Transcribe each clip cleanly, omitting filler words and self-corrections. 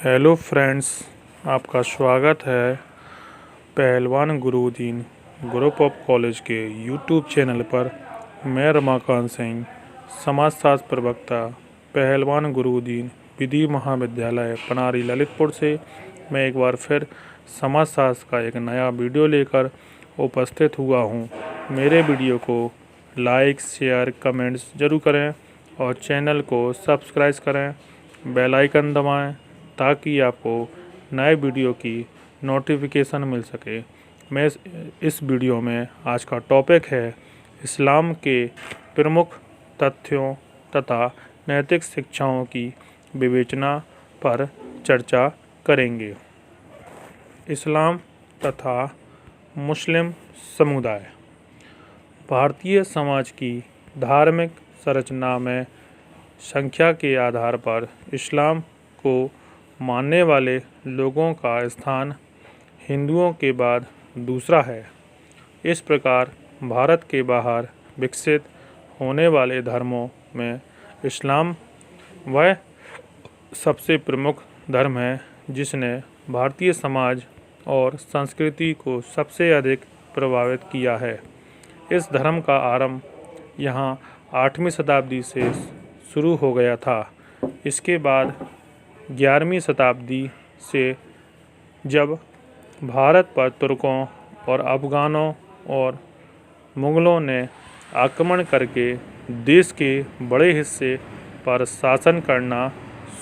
Hello friends, आपका स्वागत है पहलवान गुरुदीन ग्रुप ऑफ कॉलेज के यूट्यूब चैनल पर। मैं रमाकांत सिंह, समाजशास्त्र प्रवक्ता, पहलवान गुरुदीन विधि महाविद्यालय पनारी ललितपुर से मैं एक बार फिर समाजशास्त्र का एक नया वीडियो लेकर उपस्थित हुआ हूं। मेरे वीडियो को लाइक, शेयर, कमेंट्स जरूर करें और चैनल को सब्सक्राइब करें, बेल आइकन दबाएं ताकि आपको नए वीडियो की नोटिफिकेशन मिल सके। मैं इस वीडियो में आज का टॉपिक है इस्लाम के प्रमुख तथ्यों तथा नैतिक शिक्षाओं की विवेचना पर चर्चा करेंगे। इस्लाम तथा मुस्लिम समुदाय। भारतीय समाज की धार्मिक संरचना में संख्या के आधार पर इस्लाम को मानने वाले लोगों का स्थान हिंदुओं के बाद दूसरा है। इस प्रकार भारत के बाहर विकसित होने वाले धर्मों में इस्लाम वह सबसे प्रमुख धर्म है जिसने भारतीय समाज और संस्कृति को सबसे अधिक प्रभावित किया है। इस धर्म का आरंभ यहाँ 8वीं शताब्दी से शुरू हो गया था। इसके बाद 11वीं शताब्दी से जब भारत पर तुर्कों और अफगानों और मुग़लों ने आक्रमण करके देश के बड़े हिस्से पर शासन करना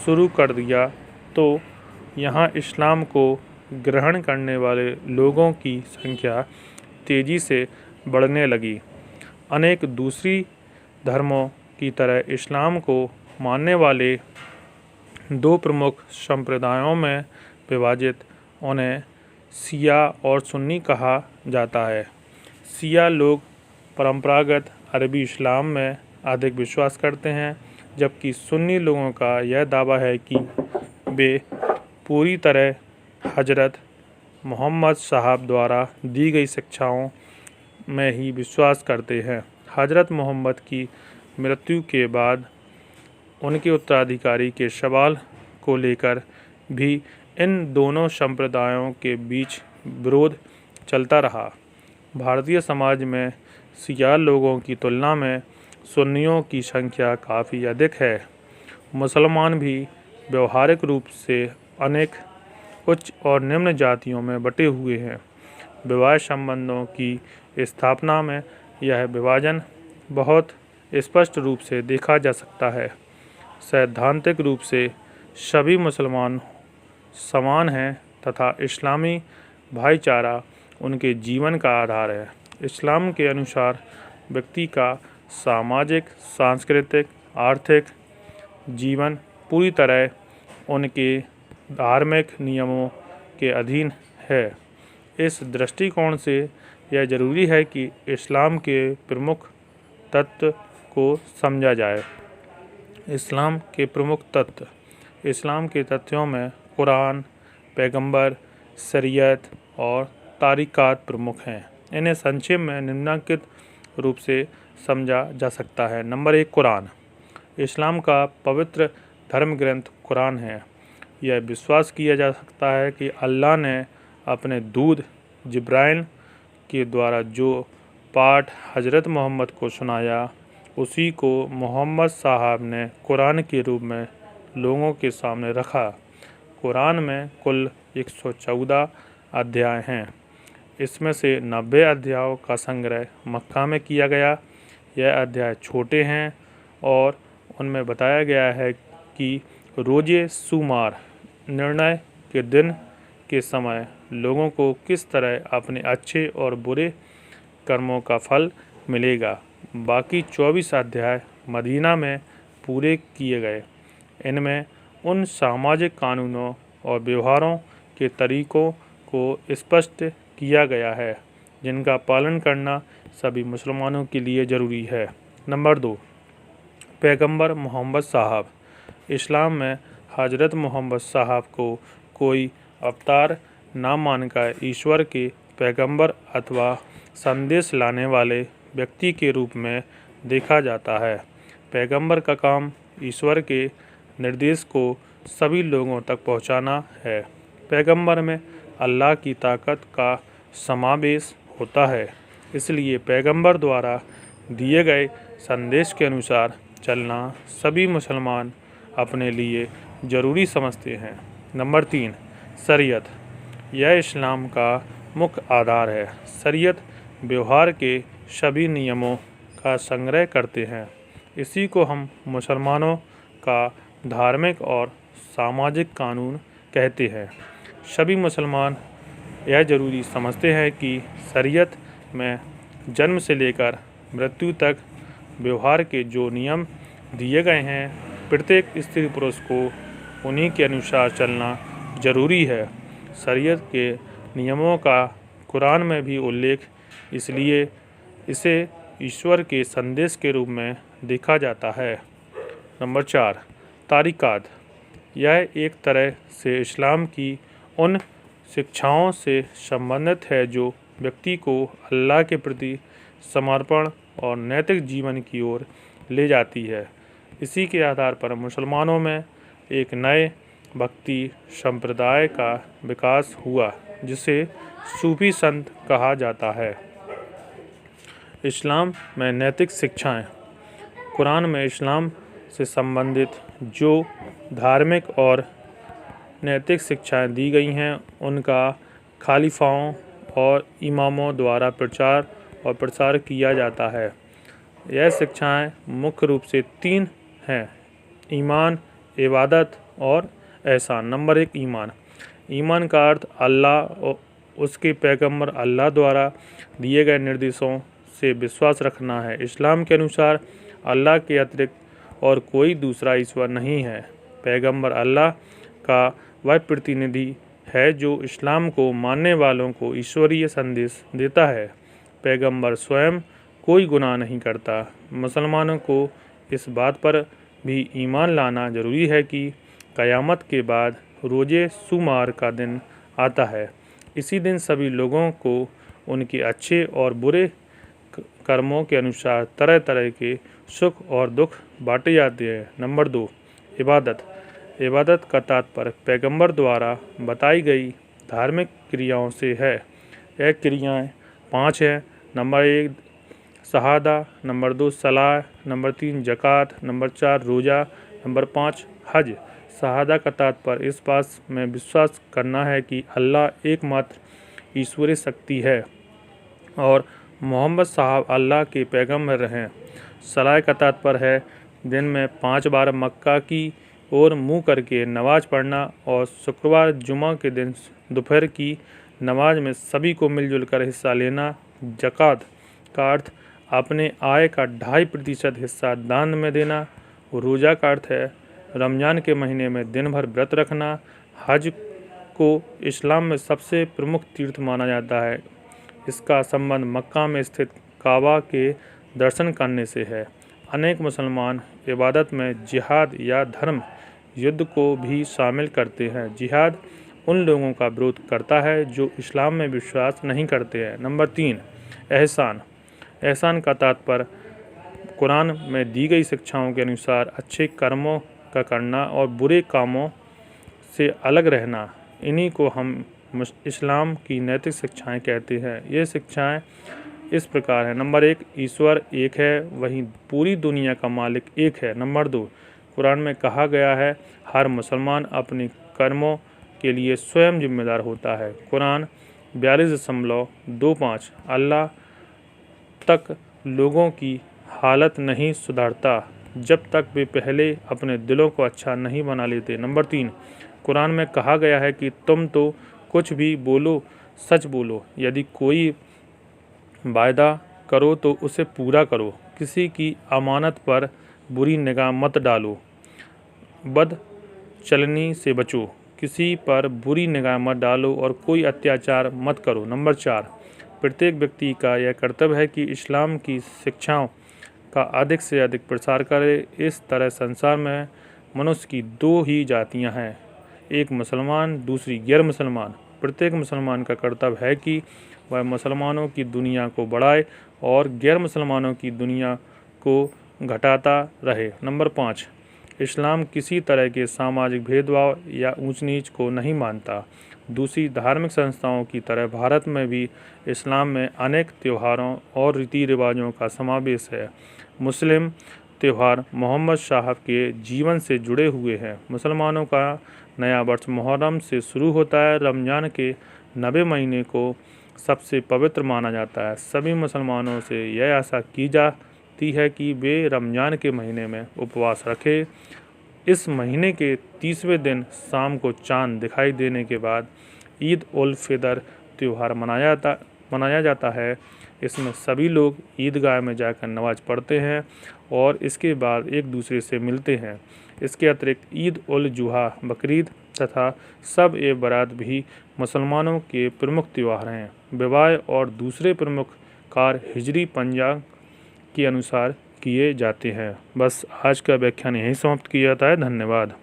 शुरू कर दिया, तो यहाँ इस्लाम को ग्रहण करने वाले लोगों की संख्या तेज़ी से बढ़ने लगी। अनेक दूसरी धर्मों की तरह इस्लाम को मानने वाले दो प्रमुख संप्रदायों में विभाजित उन्हें शिया और सुन्नी कहा जाता है। शिया लोग परंपरागत अरबी इस्लाम में अधिक विश्वास करते हैं, जबकि सुन्नी लोगों का यह दावा है कि वे पूरी तरह हजरत मोहम्मद साहब द्वारा दी गई शिक्षाओं में ही विश्वास करते हैं। हजरत मोहम्मद की मृत्यु के बाद उनके उत्तराधिकारी के सवाल को लेकर भी इन दोनों संप्रदायों के बीच विरोध चलता रहा। भारतीय समाज में शिया लोगों की तुलना में सुन्नियों की संख्या काफ़ी अधिक है। मुसलमान भी व्यवहारिक रूप से अनेक उच्च और निम्न जातियों में बटे हुए हैं। विवाह संबंधों की स्थापना में यह विभाजन बहुत स्पष्ट रूप से देखा जा सकता है। सैद्धांतिक रूप से सभी मुसलमान समान हैं तथा इस्लामी भाईचारा उनके जीवन का आधार है। इस्लाम के अनुसार व्यक्ति का सामाजिक, सांस्कृतिक, आर्थिक जीवन पूरी तरह उनके धार्मिक नियमों के अधीन है। इस दृष्टिकोण से यह जरूरी है कि इस्लाम के प्रमुख तत्व को समझा जाए। इस्लाम के प्रमुख तत्व। इस्लाम के तथ्यों में कुरान, पैगंबर, शरीयत और तारीक़ात प्रमुख हैं। इन्हें संक्षेप में निम्नलिखित रूप से समझा जा सकता है। नंबर 1, कुरान। इस्लाम का पवित्र धर्म ग्रंथ कुरान है। यह विश्वास किया जा सकता है कि अल्लाह ने अपने दूत जिब्राइल के द्वारा जो पाठ हजरत मोहम्मद को सुनाया, उसी को मोहम्मद साहब ने कुरान के रूप में लोगों के सामने रखा। कुरान में कुल 114 अध्याय हैं। इसमें से 90 अध्यायों का संग्रह मक्का में किया गया। यह अध्याय छोटे हैं और उनमें बताया गया है कि रोज़े शुमार, निर्णय के दिन के समय लोगों को किस तरह अपने अच्छे और बुरे कर्मों का फल मिलेगा। बाकी 24 अध्याय मदीना में पूरे किए गए। इनमें उन सामाजिक कानूनों और व्यवहारों के तरीक़ों को स्पष्ट किया गया है जिनका पालन करना सभी मुसलमानों के लिए ज़रूरी है। नंबर 2, पैगंबर मोहम्मद साहब। इस्लाम में हजरत मोहम्मद साहब को कोई अवतार न मानकर ईश्वर के पैगंबर अथवा संदेश लाने वाले व्यक्ति के रूप में देखा जाता है। पैगंबर का काम ईश्वर के निर्देश को सभी लोगों तक पहुंचाना है। पैगंबर में अल्लाह की ताकत का समावेश होता है, इसलिए पैगंबर द्वारा दिए गए संदेश के अनुसार चलना सभी मुसलमान अपने लिए ज़रूरी समझते हैं। नंबर 3, शरीयत। यह इस्लाम का मुख्य आधार है। शरीयत व्यवहार के सभी नियमों का संग्रह करते हैं। इसी को हम मुसलमानों का धार्मिक और सामाजिक कानून कहते हैं। सभी मुसलमान यह ज़रूरी समझते हैं कि शरीयत में जन्म से लेकर मृत्यु तक व्यवहार के जो नियम दिए गए हैं, प्रत्येक स्त्री पुरुष को उन्हीं के अनुसार चलना ज़रूरी है। शरीयत के नियमों का कुरान में भी उल्लेख, इसलिए इसे ईश्वर के संदेश के रूप में देखा जाता है। नंबर 4, तारीकात। यह एक तरह से इस्लाम की उन शिक्षाओं से संबंधित है जो व्यक्ति को अल्लाह के प्रति समर्पण और नैतिक जीवन की ओर ले जाती है। इसी के आधार पर मुसलमानों में एक नए भक्ति संप्रदाय का विकास हुआ, जिसे सूफी संत कहा जाता है। इस्लाम में नैतिक शिक्षाएं। कुरान में इस्लाम से संबंधित जो धार्मिक और नैतिक शिक्षाएं दी गई हैं, उनका खलीफाओं और इमामों द्वारा प्रचार और प्रसार किया जाता है। यह शिक्षाएं मुख्य रूप से 3 हैं: ईमान, इबादत और एहसान। नंबर 1, ईमान। ईमान का अर्थ अल्लाह और उसके पैगंबर अल्लाह द्वारा दिए गए निर्देशों से विश्वास रखना है। इस्लाम के अनुसार अल्लाह के अतिरिक्त और कोई दूसरा ईश्वर नहीं है। पैगंबर अल्लाह का वह प्रतिनिधि है जो इस्लाम को मानने वालों को ईश्वरीय संदेश देता है। पैगंबर स्वयं कोई गुनाह नहीं करता। मुसलमानों को इस बात पर भी ईमान लाना जरूरी है कि क़यामत के बाद रोज़े शुमार का दिन आता है। इसी दिन सभी लोगों को उनके अच्छे और बुरे कर्मों के अनुसार तरह तरह के सुख और दुख बांटे जाते हैं। नंबर 2, इबादत। इबादत का तात्पर्य पैगंबर द्वारा बताई गई धार्मिक क्रियाओं से है। यह क्रियाएं 5 हैं। नंबर 1, शहादा। नंबर 2, सलाह। नंबर 3, ज़कात। नंबर 4, रोज़ा। नंबर 5, हज। शहादा का तात्पर्य इस बात में विश्वास करना है कि अल्लाह एकमात्र ईश्वरीय शक्ति है और मोहम्मद साहब अल्लाह के पैगंबर हैं। सलाह का तात्पर्य है दिन में 5 बार मक्का की ओर मुँह करके नमाज पढ़ना और शुक्रवार जुमा के दिन दोपहर की नमाज में सभी को मिलजुल कर हिस्सा लेना। ज़कात का अर्थ अपने आय का 2.5% हिस्सा दान में देना। रोज़ा का अर्थ है रमज़ान के महीने में दिन भर व्रत रखना। हज को इस्लाम में सबसे प्रमुख तीर्थ माना जाता है। इसका संबंध मक्का में स्थित काबा के दर्शन करने से है। अनेक मुसलमान इबादत में जिहाद या धर्म युद्ध को भी शामिल करते हैं। जिहाद उन लोगों का विरोध करता है जो इस्लाम में विश्वास नहीं करते हैं। नंबर 3, एहसान। एहसान का तात्पर्य कुरान में दी गई शिक्षाओं के अनुसार अच्छे कर्मों का करना और बुरे कामों से अलग रहना। इन्हीं को हम इस्लाम की नैतिक शिक्षाएं कहते हैं। ये शिक्षाएं इस प्रकार है। नंबर 1, ईश्वर एक है, वहीं पूरी दुनिया का मालिक एक है। नंबर 2, कुरान में कहा गया है हर मुसलमान अपने कर्मों के लिए स्वयं जिम्मेदार होता है। कुरान 42.25। अल्लाह तक लोगों की हालत नहीं सुधरता जब तक वे पहले अपने दिलों को अच्छा नहीं बना लेते। नंबर 3, कुरान में कहा गया है कि तुम तो कुछ भी बोलो, सच बोलो। यदि कोई वायदा करो तो उसे पूरा करो। किसी की अमानत पर बुरी निगाह मत डालो। बद चलनी से बचो। किसी पर बुरी निगाह मत डालो और कोई अत्याचार मत करो। नंबर 4, प्रत्येक व्यक्ति का यह कर्तव्य है कि इस्लाम की शिक्षाओं का अधिक से अधिक प्रसार करे। इस तरह संसार में मनुष्य की 2 ही जातियां हैं, एक मुसलमान, दूसरी गैर मुसलमान। प्रत्येक मुसलमान का कर्तव्य है कि वह मुसलमानों की दुनिया को बढ़ाए और गैर मुसलमानों की दुनिया को घटाता रहे। नंबर 5, इस्लाम किसी तरह के सामाजिक भेदभाव या ऊंच नीच को नहीं मानता। दूसरी धार्मिक संस्थाओं की तरह भारत में भी इस्लाम में अनेक त्योहारों और रीति रिवाजों का समावेश है। मुस्लिम त्यौहार मोहम्मद साहब के जीवन से जुड़े हुए हैं। मुसलमानों का नया वर्ष मुहर्रम से शुरू होता है। रमज़ान के 90 महीने को सबसे पवित्र माना जाता है। सभी मुसलमानों से यह आशा की जाती है कि वे रमज़ान के महीने में उपवास रखें। इस महीने के 30वें दिन शाम को चांद दिखाई देने के बाद ईद उल फितर त्यौहार मनाया जाता है। इसमें सभी लोग ईदगाह में जाकर नमाज पढ़ते हैं और इसके बाद एक दूसरे से मिलते हैं। इसके अतिरिक्त ईद उल जुहा, बकरीद तथा शब ए बारात भी मुसलमानों के प्रमुख त्यौहार हैं। विवाह और दूसरे प्रमुख कार्य हिजरी पंचांग के अनुसार किए जाते हैं। बस आज का व्याख्यान यहीं समाप्त किया जाता है। धन्यवाद।